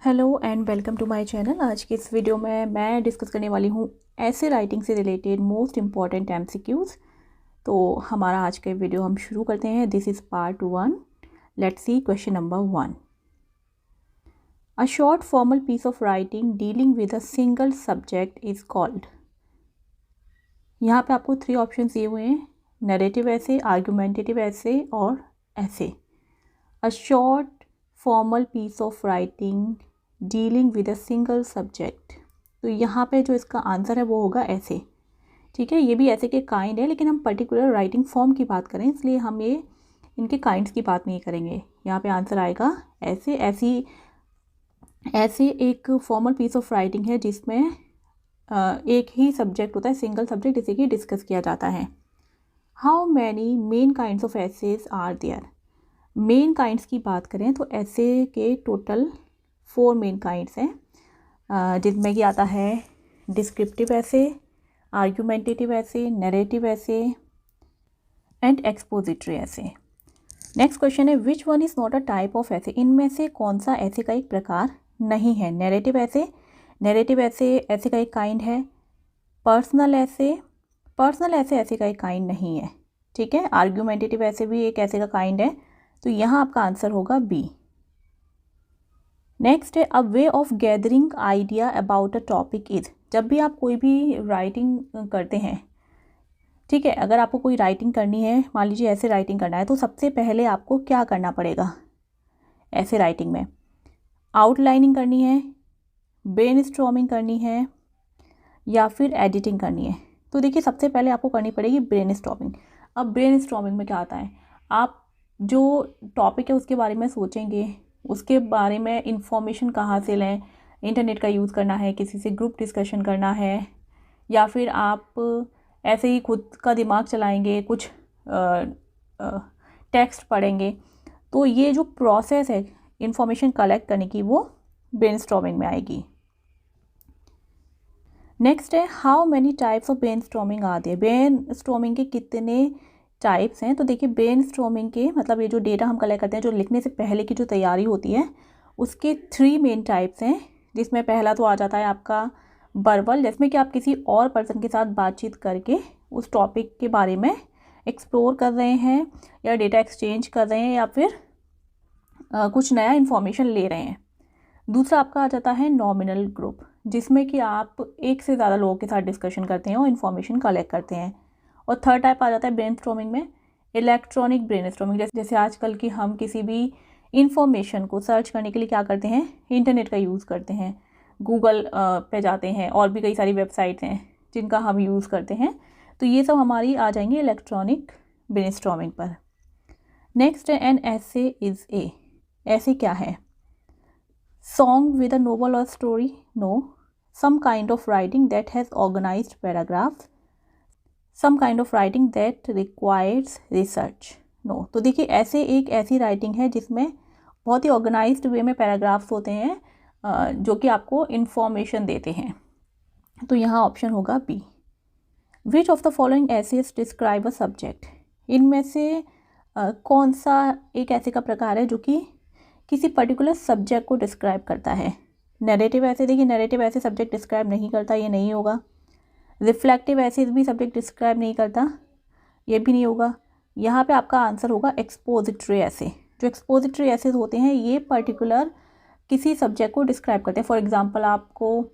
Hello and welcome to my channel. आज की इस वीडियो में मैं डिस्कस करने वाली हूँ ऐसे राइटिंग से रिलेटेड मोस्ट इम्पॉर्टेंट एमसीक्यूज़। तो हमारा आज का वीडियो हम शुरू करते हैं। This is part 1। Let's see question number 1। A short formal piece of writing dealing with a single subject is called. यहाँ पे आपको 3 ऑप्शन दिए हुए हैं, नरेटिव ऐसे, आर्गुमेंटेटिव ऐसे और ऐसे। A short formal piece of writing dealing with a single subject. तो यहाँ पे जो इसका आंसर है वो होगा ऐसे। ठीक है, ये भी ऐसे के काइंड है, लेकिन हम पर्टिकुलर राइटिंग फॉर्म की बात करें इसलिए हम ये इनके काइंड्स की बात नहीं करेंगे। यहाँ पे आंसर आएगा ऐसे। ऐसे एक फॉर्मल पीस ऑफ राइटिंग है जिसमें एक ही सब्जेक्ट होता है, सिंगल सब्जेक्ट, इसी की डिस्कस किया जाता है। How many main kinds of essays are there. Main kinds की बात करें तो ऐसे के टोटल 4 मेन काइंड्स हैं, जिसमें कि आता है डिस्क्रिप्टिव ऐसे, आर्गुमेंटेटिव ऐसे, नरेटिव ऐसे एंड एक्सपोजिटरी ऐसे। नेक्स्ट क्वेश्चन है विच one is not a type of ऐसे। इनमें से कौन सा ऐसे का एक प्रकार नहीं है। नरेटिव ऐसे, नरेटिव ऐसे ऐसे का एक काइंड है। पर्सनल ऐसे, पर्सनल ऐसे ऐसे का एक काइंड नहीं है। ठीक है, आर्गुमेंटेटिव ऐसे भी एक ऐसे का काइंड है। तो यहाँ आपका आंसर होगा बी। नेक्स्ट है a way of gathering idea about a topic is. जब भी आप कोई भी राइटिंग करते हैं, ठीक है, अगर आपको कोई राइटिंग करनी है, मान लीजिए ऐसे राइटिंग करना है, तो सबसे पहले आपको क्या करना पड़ेगा ऐसे राइटिंग में? आउटलाइनिंग करनी है, ब्रेनस्टॉर्मिंग करनी है या फिर एडिटिंग करनी है। तो देखिए सबसे पहले आपको करनी पड़ेगी ब्रेनस्टॉर्मिंग। अब ब्रेनस्टॉर्मिंग में क्या आता है, आप जो टॉपिक है उसके बारे में सोचेंगे, उसके बारे में इंफॉर्मेशन कहाँ से लें, इंटरनेट का यूज़ करना है, किसी से ग्रुप डिस्कशन करना है, या फिर आप ऐसे ही खुद का दिमाग चलाएंगे, कुछ टेक्स्ट पढ़ेंगे। तो ये जो प्रोसेस है इंफॉर्मेशन कलेक्ट करने की, वो ब्रेनस्टॉर्मिंग में आएगी। नेक्स्ट है how many types of brainstorming आते हैं। ब्रेनस्टॉर्मिंग के कितने टाइप्स हैं? तो देखिए ब्रेनस्टॉर्मिंग के मतलब ये जो डेटा हम कलेक्ट करते हैं, जो लिखने से पहले की जो तैयारी होती है, उसके 3 मेन टाइप्स हैं। जिसमें पहला तो आ जाता है आपका वर्बल, जिसमें कि आप किसी और पर्सन के साथ बातचीत करके उस टॉपिक के बारे में एक्सप्लोर कर रहे हैं या डेटा एक्सचेंज कर रहे हैं या फिर कुछ नया इन्फॉर्मेशन ले रहे हैं। दूसरा आपका आ जाता है नॉमिनल ग्रुप, जिसमें कि आप एक से ज़्यादा लोगों के साथ डिस्कशन करते हैं और इन्फॉर्मेशन कलेक्ट करते हैं। और थर्ड टाइप आ जाता है ब्रेनस्टॉर्मिंग में इलेक्ट्रॉनिक ब्रेनस्टॉर्मिंग। जैसे आजकल की हम किसी भी इंफॉर्मेशन को सर्च करने के लिए क्या करते हैं, इंटरनेट का यूज़ करते हैं, गूगल पे जाते हैं, और भी कई सारी वेबसाइट्स हैं जिनका हम यूज़ करते हैं। तो ये सब हमारी आ जाएंगी इलेक्ट्रॉनिक ब्रेनस्टॉर्मिंग पर। नेक्स्ट है एन ऐसे इज़ ए। ऐसे क्या है? Song with a novel or story? No. Some kind of writing that has organized paragraphs. Some kind of writing that requires research. No. तो देखिए ऐसे एक ऐसी राइटिंग है जिसमें बहुत ही ऑर्गेनाइज्ड वे में पैराग्राफ्स होते हैं, जो कि आपको इन्फॉर्मेशन देते हैं। तो यहाँ ऑप्शन होगा B. Which of the following essays describe a subject. इनमें से कौन सा एक ऐसे का प्रकार है जो कि किसी पर्टिकुलर सब्जेक्ट को डिस्क्राइब करता है? नैरेटिव ऐसे, देखिए नैरेटिव ऐसे सब्जेक्ट डिस्क्राइब नहीं करता, ये नहीं होगा। रिफ्लेक्टिव ऐसे भी सब्जेक्ट डिस्क्राइब नहीं करता, ये भी नहीं होगा। यहाँ पे आपका आंसर होगा एक्सपोजिटरी ऐसे। जो एक्सपोजिटरी ऐसे होते हैं ये पर्टिकुलर किसी सब्जेक्ट को डिस्क्राइब करते हैं। फॉर एग्जाम्पल आपको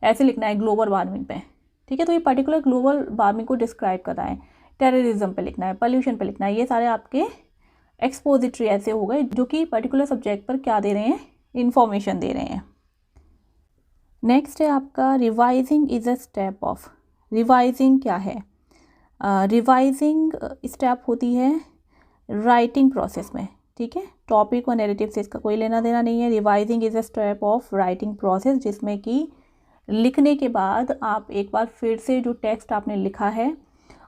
ऐसे लिखना है ग्लोबल वार्मिंग पे, ठीक है, तो ये पर्टिकुलर ग्लोबल वार्मिंग को डिस्क्राइब करता है। टेररिज्म पे लिखना है, पोल्यूशन पे लिखना है, ये सारे आपके एक्सपोजिटरी ऐसे हो गए जो कि पर्टिकुलर सब्जेक्ट पर क्या दे रहे हैं, इंफॉर्मेशन दे रहे हैं। नेक्स्ट है आपका revising is a step of. Revising क्या है? रिवाइजिंग स्टेप होती है राइटिंग प्रोसेस में, ठीक है। टॉपिक और नैरेटिव से इसका कोई लेना देना नहीं है। Revising is a step of writing process, जिसमें कि लिखने के बाद आप एक बार फिर से जो टेक्स्ट आपने लिखा है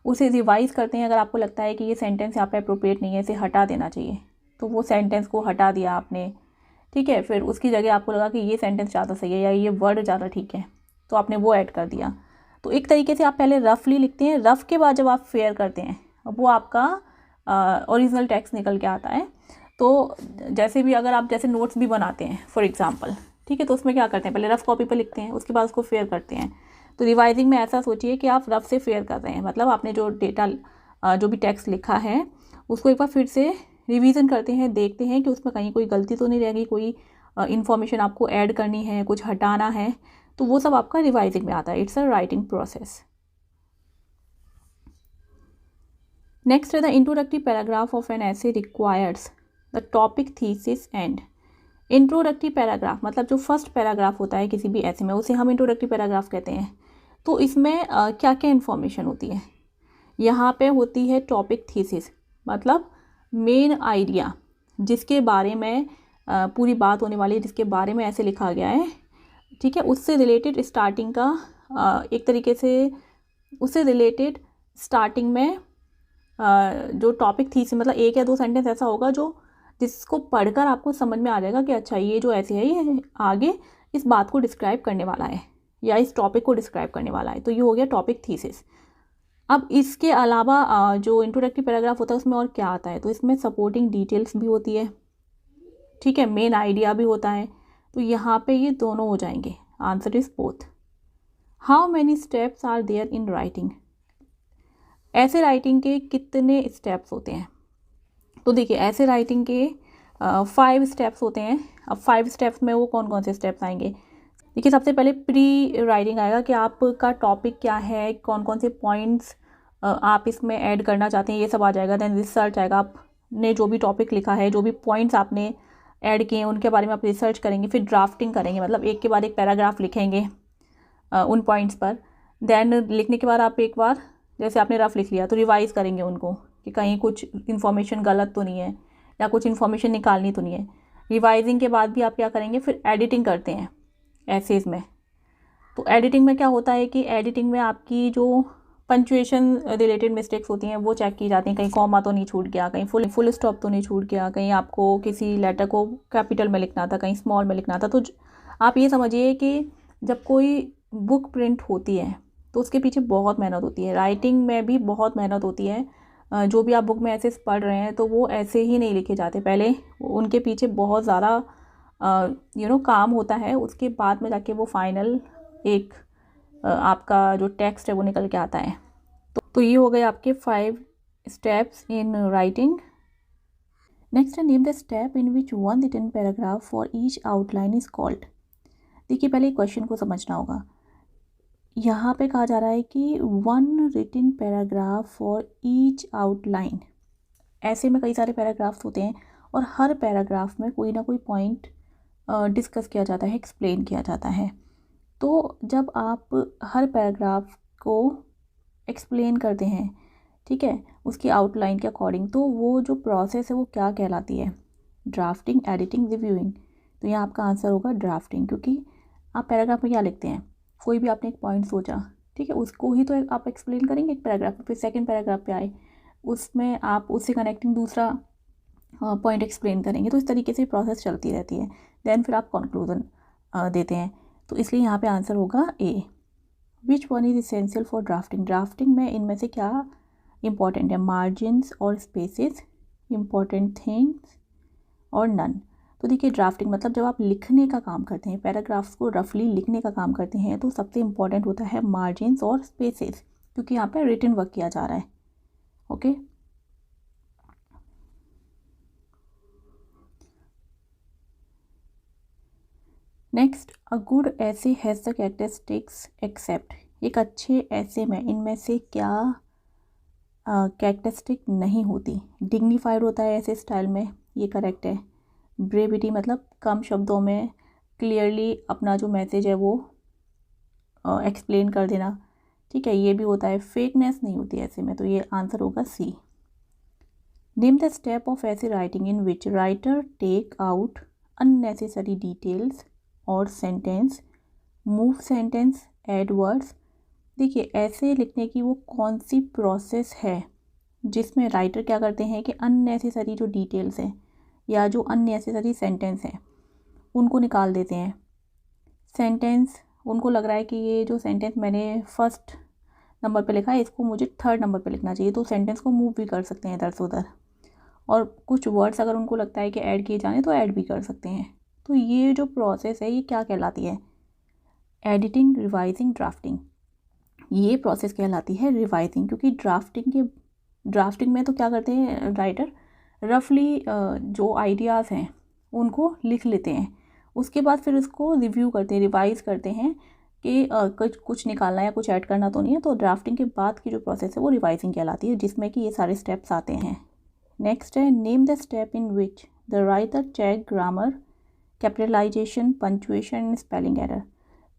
उसे रिवाइज़ करते हैं। अगर आपको लगता है कि ये सेंटेंस यहाँ पे अप्रोप्रिएट नहीं है, इसे हटा देना चाहिए, तो वो सेंटेंस को हटा दिया आपने, ठीक है। फिर उसकी जगह आपको लगा कि ये सेंटेंस ज़्यादा सही है या ये वर्ड ज़्यादा ठीक है, तो आपने वो ऐड कर दिया। तो एक तरीके से आप पहले रफली लिखते हैं, रफ़ के बाद जब आप फेयर करते हैं वो आपका ओरिजिनल टेक्स्ट निकल के आता है। तो जैसे भी अगर आप जैसे नोट्स भी बनाते हैं फॉर एग्ज़ाम्पल, ठीक है। तो उसमें क्या करते हैं, पहले रफ कॉपी पर लिखते हैं, उसके बाद उसको फेयर करते हैं। तो रिवाइजिंग में ऐसा सोचिए कि आप रफ से फेयर कर रहे हैं, मतलब आपने जो डेटा जो भी टेक्स्ट लिखा है उसको एक बार फिर से रिवीजन करते हैं, देखते हैं कि उसमें कहीं कोई गलती तो नहीं रहेगी, कोई इन्फॉर्मेशन आपको ऐड करनी है, कुछ हटाना है, तो वो सब आपका रिवाइजिंग में आता है। It's a writing process. Next है the introductory paragraph of an essay requires the topic, thesis and. Introductory paragraph मतलब जो फर्स्ट पैराग्राफ होता है किसी भी ऐसे में, उसे हम इंट्रोडक्टरी पैराग्राफ कहते हैं। तो इसमें क्या क्या इन्फॉर्मेशन होती है, यहाँ पे होती है टॉपिक, थीसिस मतलब मेन आइडिया, जिसके बारे में पूरी बात होने वाली है, जिसके बारे में ऐसे लिखा गया है, ठीक है, उससे रिलेटेड स्टार्टिंग का एक तरीके से उससे रिलेटेड स्टार्टिंग में जो टॉपिक थी मतलब 1 या 2 सेंटेंस ऐसा होगा जो जिसको पढ़कर आपको समझ में आ जाएगा कि अच्छा ये जो ऐसे है ये आगे इस बात को डिस्क्राइब करने वाला है या इस टॉपिक को डिस्क्राइब करने वाला है। तो ये हो गया टॉपिक, थीसिस। अब इसके अलावा जो इंट्रोडक्टरी पैराग्राफ होता है उसमें और क्या आता है, तो इसमें सपोर्टिंग डिटेल्स भी होती है, ठीक है, मेन आइडिया भी होता है। तो यहाँ पे ये दोनों हो जाएंगे। Answer is both. How many steps are there in writing. Essay writing के कितने स्टेप्स होते हैं, तो देखिए ऐसे राइटिंग के 5 स्टेप्स होते हैं। अब 5 स्टेप्स में वो कौन कौन से स्टेप्स आएंगे, देखिए सबसे पहले प्री राइटिंग आएगा कि आपका टॉपिक क्या है, कौन कौन से पॉइंट्स आप इसमें ऐड करना चाहते हैं, ये सब आ जाएगा। देन रिसर्च आएगा, आपने जो भी टॉपिक लिखा है, जो भी पॉइंट्स आपने ऐड किए हैं उनके बारे में आप रिसर्च करेंगे। फिर ड्राफ्टिंग करेंगे, मतलब एक के बाद एक पैराग्राफ लिखेंगे उन पॉइंट्स पर। देन लिखने के बाद आप एक बार जैसे आपने रफ लिख लिया तो रिवाइज़ करेंगे उनको कि कहीं कुछ इन्फॉर्मेशन गलत तो नहीं है या कुछ इन्फॉर्मेशन निकालनी तो नहीं है। रिवाइजिंग के बाद भी आप क्या करेंगे, फिर एडिटिंग करते हैं ऐसेज में। तो एडिटिंग में क्या होता है कि एडिटिंग में आपकी जो पंचुएशन रिलेटेड मिस्टेक्स होती हैं वो चेक की जाती हैं, कहीं कॉमा तो नहीं छूट गया, कहीं फुल स्टॉप तो नहीं छूट गया, कहीं आपको किसी लेटर को कैपिटल में लिखना था, कहीं स्मॉल में लिखना था। तो आप ये समझिए कि जब कोई बुक प्रिंट होती है तो उसके पीछे बहुत मेहनत होती है, राइटिंग में भी बहुत मेहनत होती है। जो भी आप बुक में ऐसे पढ़ रहे हैं तो वो ऐसे ही नहीं लिखे जाते, पहले उनके पीछे बहुत ज़्यादा काम होता है, उसके बाद में जाके वो फाइनल एक आपका जो टेक्स्ट है वो निकल के आता है। तो ये हो गए आपके 5 steps in writing. Next name the step in which one written paragraph for each outline is called. देखिए पहले क्वेश्चन को समझना होगा। यहाँ पे कहा जा रहा है कि 1 written paragraph for each outline. ऐसे में कई सारे पैराग्राफ्स होते हैं और हर पैराग्राफ में कोई ना कोई पॉइंट डिस्कस किया जाता है, एक्सप्लेन किया जाता है। तो जब आप हर पैराग्राफ को एक्सप्लेन करते हैं, ठीक है, उसकी आउटलाइन के अकॉर्डिंग, तो वो जो प्रोसेस है वो क्या कहलाती है, ड्राफ्टिंग, एडिटिंग, रिव्यूइंग। तो यहाँ आपका आंसर होगा ड्राफ्टिंग, क्योंकि आप पैराग्राफ में क्या लिखते हैं, कोई भी आपने एक पॉइंट सोचा, ठीक है, उसको ही तो आप एक्सप्लेन करेंगे एक पैराग्राफ में, फिर सेकंड पैराग्राफ पे आए उसमें आप उससे कनेक्टिंग दूसरा पॉइंट एक्सप्लेन करेंगे। तो इस तरीके से प्रोसेस चलती रहती है। देन फिर आप कंक्लूजन देते हैं। तो इसलिए यहाँ पे आंसर होगा A. Which one is essential for drafting. Drafting में इनमें से क्या इंपॉर्टेंट है, मार्जिन्स और स्पेसेस, इंपॉर्टेंट थिंग्स और नन। तो देखिए ड्राफ्टिंग मतलब जब आप लिखने का काम करते हैं, पैराग्राफ्स को रफली लिखने का काम करते हैं, तो सबसे इम्पॉर्टेंट होता है मार्जिन्स और स्पेसेस, क्योंकि यहाँ पे रिटन वर्क किया जा रहा है। ओके नेक्स्ट, अ गुड ऐसे हैज़ द कैरेक्टरिस्टिक्स एक्सेप्ट। एक अच्छे ऐसे में इनमें से क्या कैरेक्टरिस्टिक नहीं होती। डिग्निफाइड होता है ऐसे स्टाइल में, ये करेक्ट है। ब्रेविटी मतलब कम शब्दों में क्लियरली अपना जो मैसेज है वो एक्सप्लेन कर देना, ठीक है, ये भी होता है। फेकनेस नहीं होती ऐसे में, तो ये आंसर होगा C. Name the step of essay writing in which writer take out unnecessary details और sentence, move sentence, add words. देखिए ऐसे लिखने की वो कौन सी प्रोसेस है जिसमें राइटर क्या करते हैं कि अननेसेसरी जो डिटेल्स हैं या जो अननेसेसरी सेंटेंस हैं उनको निकाल देते हैं। सेंटेंस उनको लग रहा है कि ये जो सेंटेंस मैंने फर्स्ट नंबर पे लिखा है इसको मुझे थर्ड नंबर पे लिखना चाहिए, तो सेंटेंस को मूव भी कर सकते हैं इधर से उधर। और कुछ वर्ड्स अगर उनको लगता है कि ऐड किए जाने तो ऐड भी कर सकते हैं। तो ये जो प्रोसेस है ये क्या कहलाती है? Editing, revising, drafting. ये प्रोसेस कहलाती है रिवाइजिंग, क्योंकि ड्राफ्टिंग में तो क्या करते हैं राइटर, रफली जो आइडियाज़ हैं उनको लिख लेते हैं, उसके बाद फिर उसको रिव्यू करते हैं, रिवाइज करते हैं कि कुछ निकालना या कुछ ऐड करना तो नहीं है। तो ड्राफ्टिंग के बाद की जो प्रोसेस है वो रिवाइजिंग कहलाती है, जिसमें कि ये सारे स्टेप्स आते हैं। नेक्स्ट है name the step in which the writer check grammar, capitalisation, punctuation and spelling error.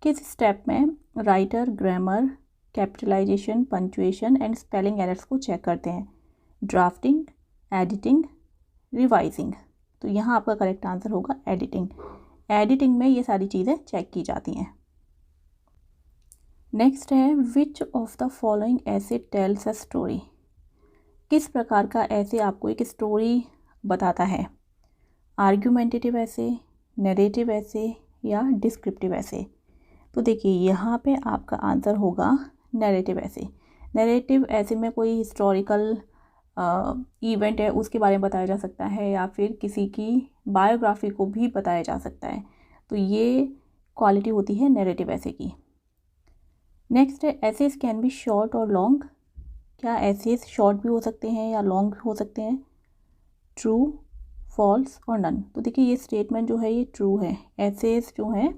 किस स्टेप में writer grammar, capitalisation, punctuation and spelling errors को चेक करते हैं? Drafting, editing, revising. तो यहाँ आपका करेक्ट आंसर होगा एडिटिंग। एडिटिंग में ये सारी चीज़ें चेक की जाती हैं। नेक्स्ट है विच ऑफ द फॉलोइंग ऐसे टेल्स अ स्टोरी। किस प्रकार का ऐसे आपको एक स्टोरी बताता है? आर्ग्यूमेंटेटिव ऐसे, नरेटिव ऐसे या डिस्क्रिप्टिव ऐसे। तो देखिए यहाँ पे आपका आंसर होगा नरेटिव ऐसे। नरेटिव ऐसे में कोई हिस्टोरिकल इवेंट है उसके बारे में बताया जा सकता है, या फिर किसी की बायोग्राफी को भी बताया जा सकता है। तो ये क्वालिटी होती है नरेटिव ऐसे की। नेक्स्ट है एसेस कैन बी शॉर्ट और लॉन्ग। क्या एसेस शॉर्ट भी हो सकते हैं या लॉन्ग भी हो सकते हैं? ट्रू, फॉल्स और नन। तो देखिए ये स्टेटमेंट जो है ये ट्रू है। एसेस जो हैं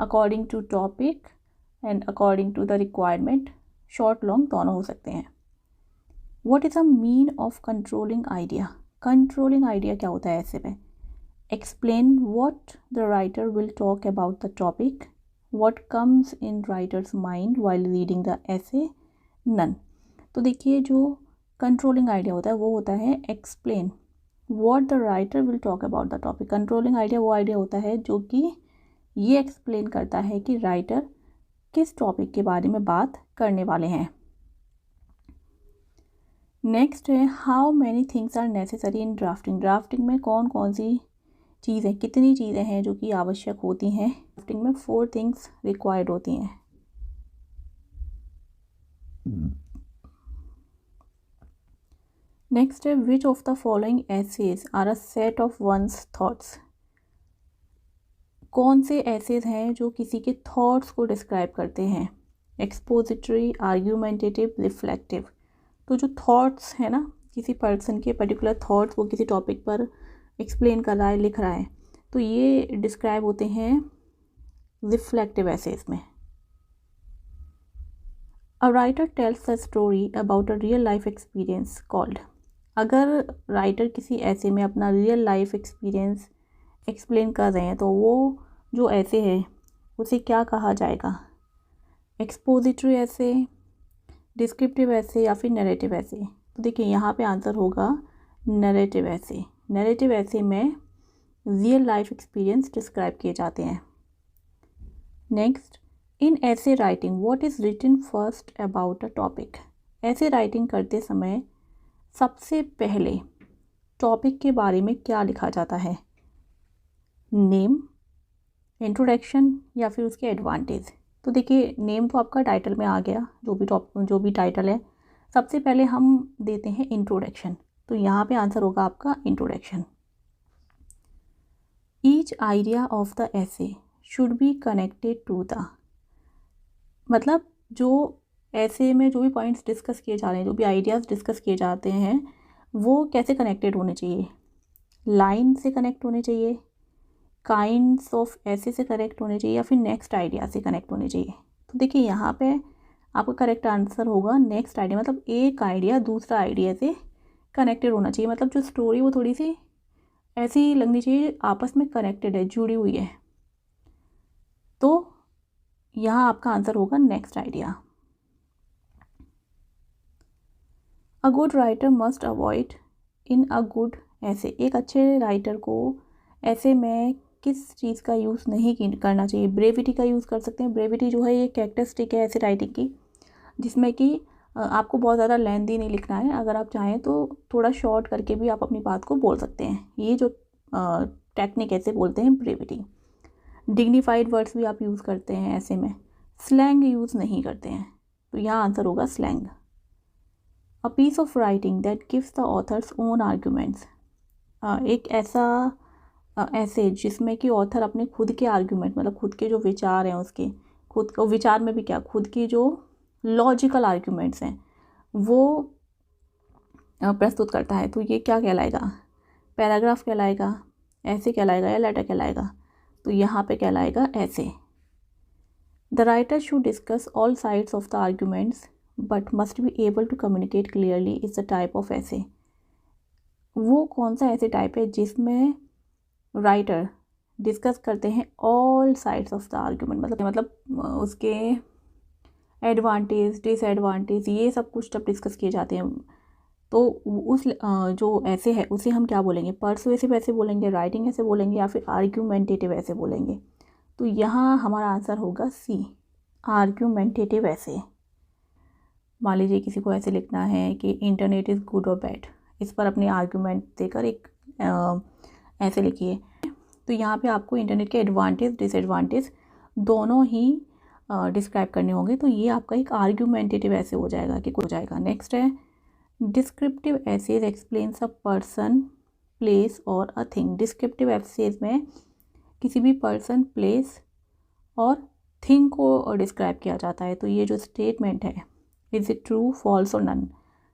according to topic and according to the requirement short long दोनों हो सकते हैं। What is a mean of controlling idea. Controlling idea क्या होता है ऐसे में? Explain what the writer will talk about the topic, what comes in writer's mind while reading the essay, none. तो देखिए जो कंट्रोलिंग आइडिया होता है वो होता है explain what the writer will talk about the topic. Controlling idea वो idea होता है जो कि ये एक्सप्लेन करता है कि राइटर किस टॉपिक के बारे में बात करने वाले हैं। नेक्स्ट है how many things are necessary in drafting. Drafting में कौन कौन सी चीज़ें, कितनी चीज़ें हैं जो कि आवश्यक होती हैं? ड्राफ्टिंग में 4 थिंग्स रिक्वायर्ड होती हैं। नेक्स्ट है which of the following essays are a set of ones thoughts. कौन से एसेज हैं जो किसी के थॉट्स को डिस्क्राइब करते हैं? Expository, argumentative, reflective. तो जो थॉट्स है ना, किसी पर्सन के पर्टिकुलर थॉट्स वो किसी टॉपिक पर एक्सप्लेन कर रहा है, लिख रहा है, तो ये डिस्क्राइब होते हैं रिफ्लेक्टिव एसेज में। A writer tales a story about a real life experience called. अगर राइटर किसी ऐसे में अपना रियल लाइफ एक्सपीरियंस एक्सप्लेन कर रहे हैं तो वो जो ऐसे है उसे क्या कहा जाएगा? एक्सपोजिटरी ऐसे, डिस्क्रिप्टिव ऐसे या फिर नरेटिव ऐसे। तो देखिए यहाँ पे आंसर होगा नरेटिव ऐसे। नरेटिव ऐसे में रियल लाइफ एक्सपीरियंस डिस्क्राइब किए जाते हैं। Next in essay writing what is written first about a topic. Essay writing करते समय सबसे पहले टॉपिक के बारे में क्या लिखा जाता है? नेम, इंट्रोडक्शन या फिर उसके एडवांटेज। तो देखिए नेम तो आपका टाइटल में आ गया, जो भी टाइटल है। सबसे पहले हम देते हैं इंट्रोडक्शन, तो यहाँ पे आंसर होगा आपका introduction. Each idea of the essay should be connected to the, मतलब जो ऐसे में जो भी पॉइंट्स डिस्कस किए जा रहे हैं, जो भी आइडियाज़ डिस्कस किए जाते हैं वो कैसे कनेक्टेड होने चाहिए? लाइन से कनेक्ट होने चाहिए, काइंड्स ऑफ ऐसे से कनेक्ट होने चाहिए, या फिर नेक्स्ट आइडिया से कनेक्ट होने चाहिए। तो देखिए यहाँ पे आपका करेक्ट आंसर होगा नेक्स्ट आइडिया, मतलब एक आइडिया दूसरा आइडिया से कनेक्टेड होना चाहिए। मतलब जो स्टोरी वो थोड़ी सी ऐसी लगनी चाहिए, आपस में कनेक्टेड है, जुड़ी हुई है। तो यहाँ आपका आंसर होगा next idea. A good writer must avoid in a good ऐसे। एक अच्छे राइटर को ऐसे में किस चीज़ का यूज़ नहीं करना चाहिए? ब्रेविटी का यूज़ कर सकते हैं। ब्रेविटी जो है ये कैरेक्टरिस्टिक है ऐसे राइटिंग की, जिसमें कि आपको बहुत ज़्यादा लेंथी नहीं लिखना है। अगर आप चाहें तो थोड़ा शॉर्ट करके भी आप अपनी बात को बोल सकते हैं। ये जो टेक्निक ऐसे बोलते हैं ब्रेविटी। डिग्निफाइड वर्ड्स भी आप यूज़ करते हैं ऐसे में। स्लैंग यूज़ नहीं करते हैं, तो यहाँ आंसर होगा slang. A piece of writing that gives the author's own arguments. एक ऐसा ऐसे जिसमें कि ऑथर अपने खुद के आर्ग्यूमेंट, मतलब खुद के जो विचार हैं उसके, खुद को विचार में भी क्या, खुद की जो लॉजिकल आर्ग्यूमेंट्स हैं वो प्रस्तुत करता है, तो ये क्या कहलाएगा, पैराग्राफ कहलाएगा, ऐसे कहलाएगा या लेटर कहलाएगा, तो यहाँ पे कहलाएगा essay. The writer should discuss all sides of the arguments but must be able to communicate clearly is the type of essay. वो कौन सा ऐसे टाइप है जिसमें राइटर डिस्कस करते हैं all sides of the argument, मतलब उसके एडवांटेज डिसएडवांटेज ये सब कुछ जब डिस्कस किए जाते हैं, तो उस जो ऐसे है उसे हम क्या बोलेंगे, पर्सुएसिव ऐसे बोलेंगे, राइटिंग ऐसे बोलेंगे, या फिर आर्ग्यूमेंटेटिव ऐसे बोलेंगे। तो यहाँ हमारा आंसर होगा सी, आर्ग्यूमेंटेटिव ऐसे। मान लीजिए किसी को ऐसे लिखना है कि इंटरनेट इज़ गुड और बैड, इस पर अपने आर्ग्यूमेंट देकर एक ऐसे लिखिए। तो यहाँ पे आपको इंटरनेट के एडवांटेज डिसएडवांटेज दोनों ही डिस्क्राइब करने होंगे, तो ये आपका एक आर्ग्यूमेंटेटिव ऐसे हो जाएगा कि हो जाएगा। नेक्स्ट है descriptive essays explains a person place और अ थिंग। डिस्क्रिप्टिव एसेज में किसी भी पर्सन प्लेस और थिंग को डिस्क्राइब किया जाता है। तो ये जो स्टेटमेंट है इज़ इट ट्रू फॉल्स और नन,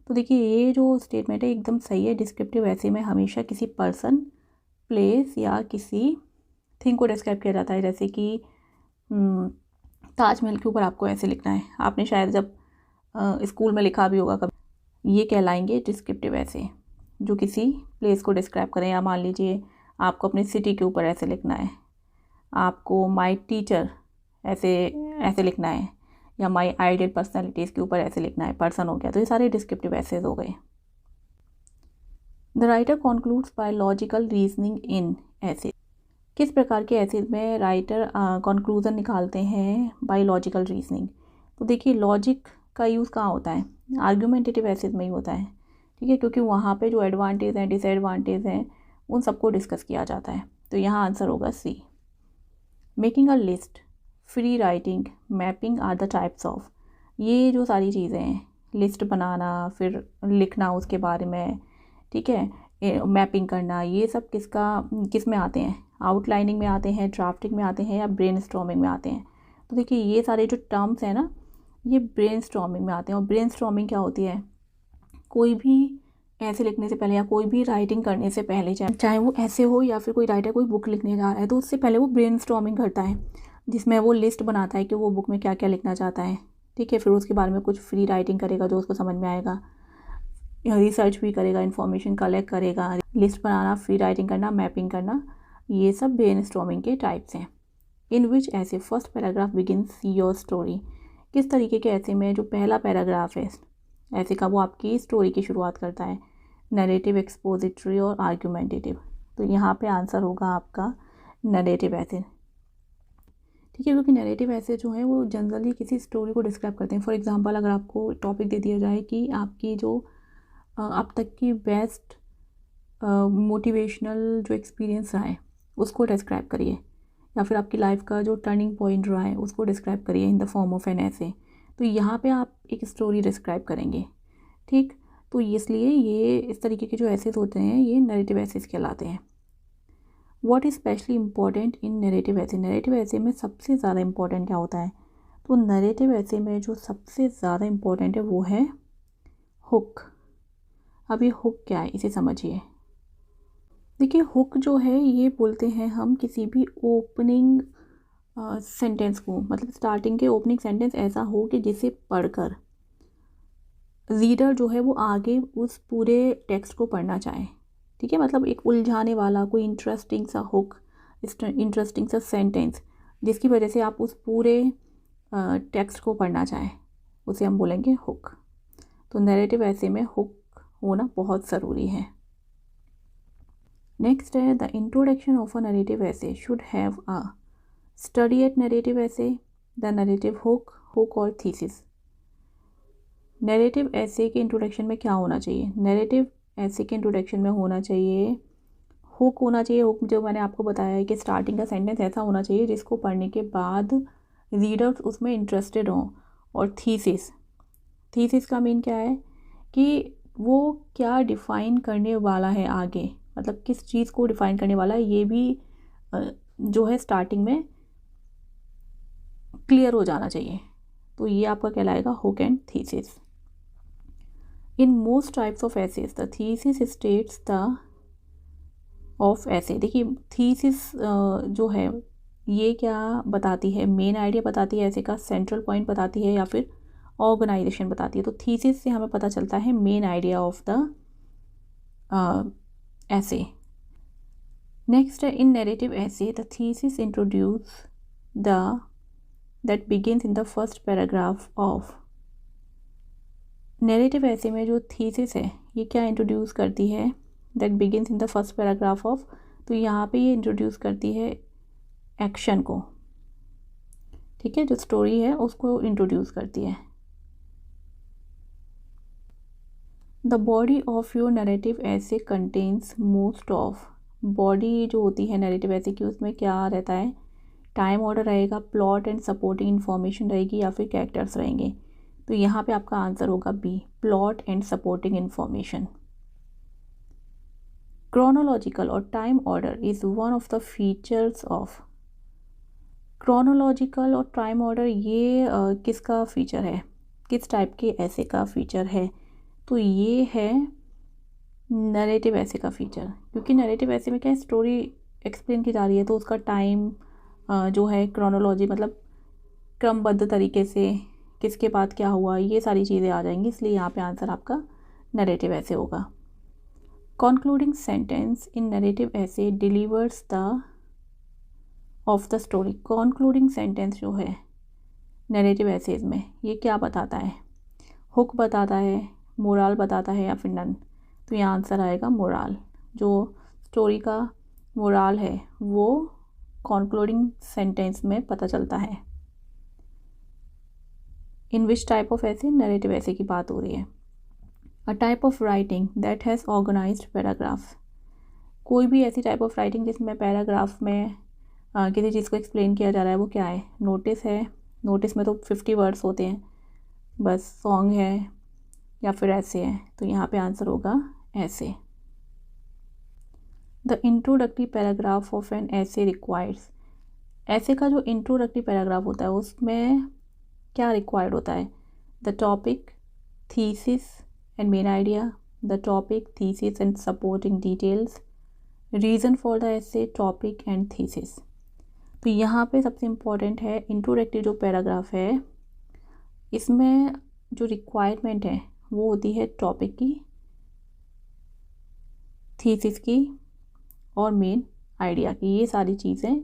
तो देखिए ये जो स्टेटमेंट है एकदम सही है। डिस्क्रिप्टिव ऐसे में हमेशा किसी पर्सन प्लेस या किसी थिंग को डिस्क्राइब किया जाता है, जैसे कि ताजमहल के ऊपर आपको ऐसे लिखना है, आपने शायद जब स्कूल में लिखा भी होगा कभी, ये कहलाएंगे डिस्क्रिप्टिव ऐसे जो किसी प्लेस को डिस्क्राइब करें। या मान लीजिए आपको अपनी सिटी के ऊपर ऐसे लिखना है, आपको माई टीचर ऐसे लिखना है, या माई आइडियल पर्सनैलिटीज़ के ऊपर ऐसे लिखना है, पर्सन हो गया, तो ये सारे डिस्क्रिप्टिव ऐसेज हो गए। The writer concludes by logical reasoning in essay. किस प्रकार के ऐसेज में राइटर कंक्लूजन निकालते हैं बाय लॉजिकल रीजनिंग, तो देखिए लॉजिक का यूज़ कहाँ होता है, आर्ग्यूमेंटेटिव ऐसेज में ही होता है, ठीक है, क्योंकि वहाँ पे जो एडवांटेज हैं डिसएडवांटेज हैं उन सबको डिस्कस किया जाता है। तो यहाँ आंसर होगा C. Making a list, free writing, mapping are the types of. ये जो सारी चीज़ें हैं, लिस्ट बनाना, फिर लिखना उसके बारे में, ठीक है, मैपिंग करना, ये सब किस में आते हैं, आउटलाइनिंग में आते हैं, ड्राफ्टिंग में आते हैं, या ब्रेनस्टॉर्मिंग में आते हैं। तो देखिए ये सारे जो टर्म्स हैं ना, ये ब्रेनस्टॉर्मिंग में आते हैं। और ब्रेनस्टॉर्मिंग क्या होती है, कोई भी ऐसे लिखने से पहले या कोई भी राइटिंग करने से पहले, चाहे वो ऐसे हो या फिर कोई राइटर कोई बुक लिखने जा रहा है, तो उससे पहले वो ब्रेनस्टॉर्मिंग करता है, जिसमें वो लिस्ट बनाता है कि वो बुक में क्या क्या लिखना चाहता है, ठीक है, फिर उसके बारे में कुछ फ्री राइटिंग करेगा जो उसको समझ में आएगा, रिसर्च भी करेगा, इन्फॉर्मेशन कलेक्ट करेगा, लिस्ट बनाना, फ्री राइटिंग करना, मैपिंग करना, ये सब ब्रेनस्टॉर्मिंग के टाइप्स हैं। इन विच ऐसे first paragraph begins your story. किस तरीके के ऐसे में जो पहला पैराग्राफ है ऐसे का वो आपकी स्टोरी की शुरुआत करता है, नरेटिव, एक्सपोजिटरी और आर्ग्यूमेंटेटिव। तो यहाँ पे आंसर होगा आपका नरेटिव ऐसे, ठीक है, क्योंकि नरेटिव ऐसे जो है वो जनरली किसी स्टोरी को डिस्क्राइब करते हैं। फॉर एग्जांपल अगर आपको टॉपिक दे दिया जाए कि आपकी जो अब तक की बेस्ट मोटिवेशनल जो एक्सपीरियंस रहा है उसको डिस्क्राइब करिए, या फिर आपकी लाइफ का जो टर्निंग पॉइंट रहा है उसको डिस्क्राइब करिए in the form of an essay, तो यहाँ पे आप एक स्टोरी डिस्क्राइब करेंगे, ठीक। तो इसलिए ये इस तरीके के जो ऐसेज होते हैं ये नरेटिव ऐसेज कहलाते हैं। What is specially important in narrative ऐसे। नरेटिव ऐसे में सबसे ज़्यादा इम्पॉर्टेंट क्या होता है, तो नरेटिव ऐसे में जो सबसे ज़्यादा इम्पॉर्टेंट है वो है हुक। अब ये हुक क्या है इसे समझिए। देखिए हुक जो है ये बोलते हैं हम किसी भी ओपनिंग सेंटेंस को, मतलब स्टार्टिंग के ओपनिंग सेंटेंस ऐसा हो कि जिसे पढ़कर रीडर जो है वो आगे उस पूरे टेक्स्ट को पढ़ना चाहे, ठीक है, मतलब एक उलझाने वाला कोई इंटरेस्टिंग सा हुक, इंटरेस्टिंग सा सेंटेंस जिसकी वजह से आप उस पूरे टेक्स्ट को पढ़ना चाहें, उसे हम बोलेंगे हुक। तो नैरेटिव ऐसे में हुक होना बहुत ज़रूरी है। नेक्स्ट है the introduction of a narrative essay should have a study at narrative essay, the narrative hook, hook और थीसिस। नैरेटिव ऐसे के इंट्रोडक्शन में क्या होना चाहिए, नैरेटिव ऐसे के इंट्रोडक्शन में होना चाहिए हुक होना चाहिए। हुक जो मैंने आपको बताया है कि स्टार्टिंग का सेंटेंस ऐसा होना चाहिए जिसको पढ़ने के बाद रीडर्स उसमें इंटरेस्टेड हों। और थीसिस, थीसिस का मीन क्या है कि वो क्या डिफ़ाइन करने वाला है आगे, मतलब किस चीज़ को डिफाइन करने वाला है, ये भी जो है स्टार्टिंग में क्लियर हो जाना चाहिए। तो ये आपका कहलाएगा hook and thesis. In most types of essays the thesis states the of essay. देखिए थीसिस जो है ये क्या बताती है, मेन आइडिया बताती है ऐसे का, सेंट्रल पॉइंट बताती है, या फिर ऑर्गेनाइजेशन बताती है। तो थीसिस से हमें पता चलता है मेन आइडिया ऑफ द ऐसे। नेक्स्ट है इन narrative essay the thesis introduce the that begins in the first paragraph of. Narrative ऐसे में जो थीसिस है ये क्या इंट्रोड्यूस करती है, that begins in the first paragraph of. तो यहाँ पे ये इंट्रोड्यूस करती है एक्शन को, ठीक है, जो स्टोरी है उसको इंट्रोड्यूस करती है। The body of your narrative ऐसे कंटेन्स मोस्ट ऑफ। बॉडी जो होती है नैरेटिव ऐसे की उसमें क्या रहता है, टाइम ऑर्डर रहेगा, प्लॉट एंड सपोर्टिंग इन्फॉर्मेशन रहेगी, या फिर कैरेक्टर्स रहेंगे। तो यहाँ पे आपका आंसर होगा B, plot and supporting information. Chronological और time order is one of the features of. Chronological और टाइम ऑर्डर ये किसका फीचर है, किस टाइप के ऐसे का फीचर है, तो ये है नैरेटिव ऐसे का फीचर। क्योंकि नैरेटिव ऐसे में क्या है, स्टोरी एक्सप्लेन की जा रही है तो उसका टाइम जो है क्रोनोलॉजी मतलब क्रमबद्ध तरीके से किसके बाद क्या हुआ, ये सारी चीज़ें आ जाएंगी, इसलिए यहाँ पे आंसर आपका नैरेटिव ऐसे होगा। कॉन्क्लूडिंग सेंटेंस इन नैरेटिव ऐसे delivers the of the story. Concluding sentence जो है नैरेटिव ऐसेज में ये क्या बताता है, हुक बताता है, मोरल बताता है, या फिर नन। तो यहाँ आंसर आएगा मोरल। जो स्टोरी का मोरल है वो कॉन्क्लूडिंग सेंटेंस में पता चलता है। In which type of essay, narrative essay की बात हो रही है। A type of writing that has organised paragraphs. कोई भी ऐसी टाइप ऑफ राइटिंग जिसमें पैराग्राफ में किसी चीज़ को एक्सप्लेन किया जा रहा है वो क्या है, नोटिस है। नोटिस में तो 50 वर्ड्स होते हैं बस, सॉन्ग है, या फिर ऐसे है। तो यहाँ पे आंसर होगा essay. The introductory paragraph of an essay requires. Essay का जो इंट्रोडक्टरी पैराग्राफ होता है उसमें क्या रिक्वायर्ड होता है, the topic, thesis and main idea, the topic, thesis and supporting details, reason for the ऐसे, टॉपिक एंड थीसिस। तो यहाँ पे सबसे इम्पॉर्टेंट है इंट्रोडक्टरी जो पैराग्राफ है, इसमें जो रिक्वायरमेंट है वो होती है टॉपिक की, थीसिस की और मेन आइडिया की। ये सारी चीज़ें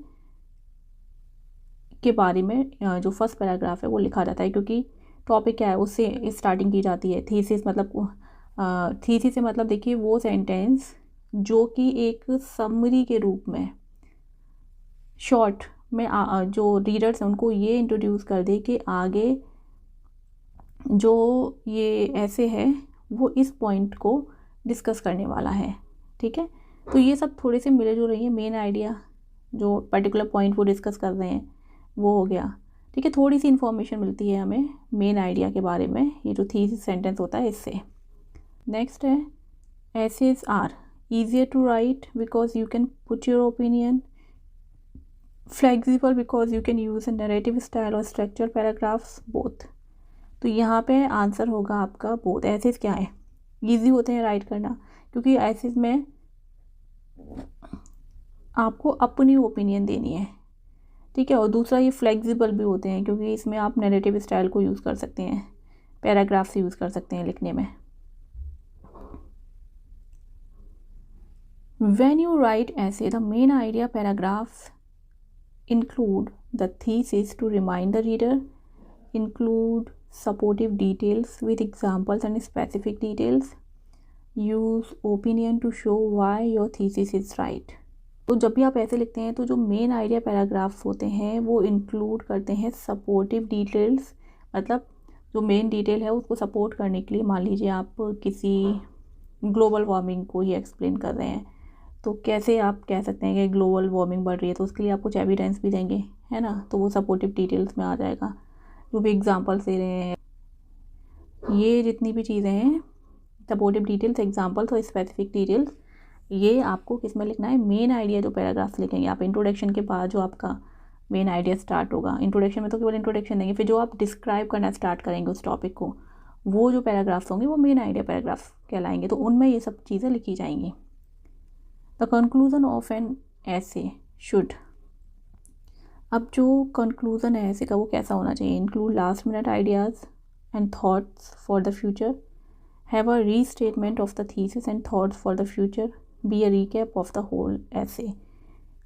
के बारे में जो फर्स्ट पैराग्राफ है वो लिखा जाता है। क्योंकि टॉपिक क्या है उससे स्टार्टिंग की जाती है। थीसिस मतलब थीसिस से मतलब देखिए वो सेंटेंस जो कि एक समरी के रूप में शॉर्ट में जो रीडर्स हैं उनको ये इंट्रोड्यूस कर दे कि आगे जो ये ऐसे है वो इस पॉइंट को डिस्कस करने वाला है, ठीक है। तो ये सब थोड़े से मिले जो रही है, मेन आइडिया जो पर्टिकुलर पॉइंट वो डिस्कस कर रहे हैं वो हो गया, ठीक है। थोड़ी सी इन्फॉर्मेशन मिलती है हमें मेन आइडिया के बारे में, ये जो थीसिस सेंटेंस होता है इससे। नेक्स्ट है essays are easier to write because you can put your opinion, flexible because you can use a narrative style और स्ट्रक्चर पैराग्राफ्स बोथ। तो यहाँ पे आंसर होगा आपका बोथ। एसेज क्या है, ईजी होते हैं राइट करना क्योंकि एसेज में आपको अपनी ओपिनियन देनी है, ठीक है। और दूसरा ये फ्लेक्सिबल भी होते हैं क्योंकि इसमें आप नैरेटिव स्टाइल को यूज़ कर सकते हैं, पैराग्राफ से यूज़ कर सकते हैं लिखने में। व्हेन यू राइट ऐसे the main idea paragraphs include the thesis to remind the reader, include supportive details with examples and specific details, use opinion to show why your thesis is right। तो जब भी आप ऐसे लिखते हैं तो जो मेन आइडिया पैराग्राफ्स होते हैं वो इंक्लूड करते हैं सपोर्टिव डिटेल्स, मतलब जो मेन डिटेल है उसको सपोर्ट करने के लिए। मान लीजिए आप किसी ग्लोबल वार्मिंग को ही एक्सप्लेन कर रहे हैं तो कैसे आप कह सकते हैं कि ग्लोबल वार्मिंग बढ़ रही है, तो उसके लिए आप कुछ एविडेंस भी देंगे, है ना। तो वो सपोर्टिव डिटेल्स में आ जाएगा। जो भी एग्जांपल्स दे रहे हैं, ये जितनी भी चीज़ें हैं सपोर्टिव डिटेल्स, एग्जांपल्स और स्पेसिफिक डिटेल्स, ये आपको किस में लिखना है, मेन आइडिया जो पैराग्राफ्स लिखेंगे आप इंट्रोडक्शन के बाद, जो आपका मेन आइडिया स्टार्ट होगा। इंट्रोडक्शन में तो केवल इंट्रोडक्शन देंगे, फिर जो आप डिस्क्राइब करना स्टार्ट करेंगे उस टॉपिक को, वो जो पैराग्राफ्स होंगे वो मेन आइडिया पैराग्राफ्स कहलाएंगे, तो उनमें ये सब चीज़ें लिखी जाएंगी। द कंक्लूजन ऑफ एन ऐसे शुड, अब जो कंक्लूजन है ऐसे का वो कैसा होना चाहिए, include last minute ideas and thoughts for the future, have a restatement of the thesis and thoughts for the future, be a recap of the whole essay.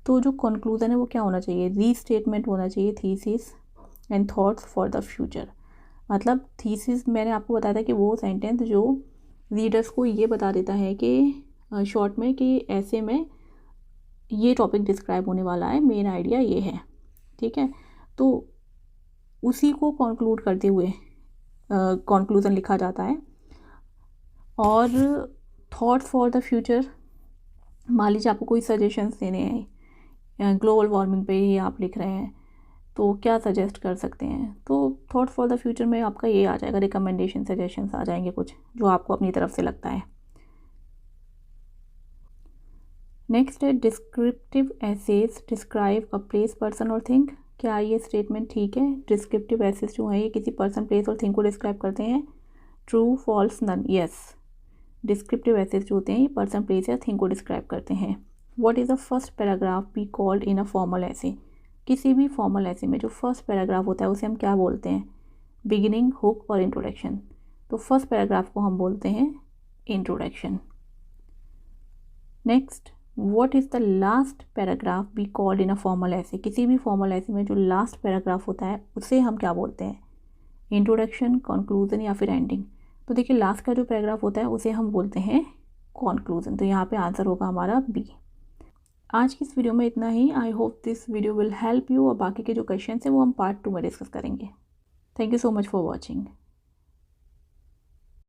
तो जो कंक्लूजन है वो क्या होना चाहिए, रीस्टेटमेंट होना चाहिए thesis and thoughts for the future. मतलब थीसिस मैंने आपको बताया था कि वो सेंटेंस जो रीडर्स को ये बता देता है कि शॉर्ट में कि ऐसे में ये टॉपिक डिस्क्राइब होने वाला है, मेन आइडिया ये है, ठीक है। तो उसी को कंक्लूड करते हुए कंक्लूजन लिखा जाता है। और थॉट्स फॉर द फ्यूचर, मान लीजिए आपको कोई सजेशंस देने हैं, ग्लोबल वार्मिंग पे ही आप लिख रहे हैं, तो क्या सजेस्ट कर सकते हैं, तो थॉट फॉर द फ्यूचर में आपका ये आ जाएगा, रिकमेंडेशन सजेशंस आ जाएंगे कुछ जो आपको अपनी तरफ से लगता है। नेक्स्ट है descriptive essays describe a place, person और थिंग। क्या ये स्टेटमेंट ठीक है, डिस्क्रिप्टिव एसेज जो है ये किसी पर्सन, प्लेस और थिंग को डिस्क्राइब करते हैं, true false none, yes. Descriptive essays जो होते हैं ये पर्सन, प्लेस या थिंग को डिस्क्राइब करते हैं। What is the first paragraph be called in a formal essay, किसी भी फॉर्मल ऐसे में जो फर्स्ट पैराग्राफ होता है उसे हम क्या बोलते हैं, बिगिनिंग, हुक और इंट्रोडक्शन। तो फर्स्ट पैराग्राफ को हम बोलते हैं introduction. Next, what is the last paragraph be called in a formal essay, किसी भी फॉर्मल ऐसे में जो लास्ट पैराग्राफ होता है उसे हम क्या बोलते हैं, इंट्रोडक्शन, कंक्लूजन या फिर एंडिंग। तो देखिए लास्ट का जो पैराग्राफ होता है उसे हम बोलते हैं कंक्लूजन, तो यहाँ पे आंसर होगा हमारा बी। आज की इस वीडियो में इतना ही। I hope this video will help you, और बाकी के जो क्वेश्चन हैं वो हम पार्ट 2 में डिस्कस करेंगे। Thank you so much for watching.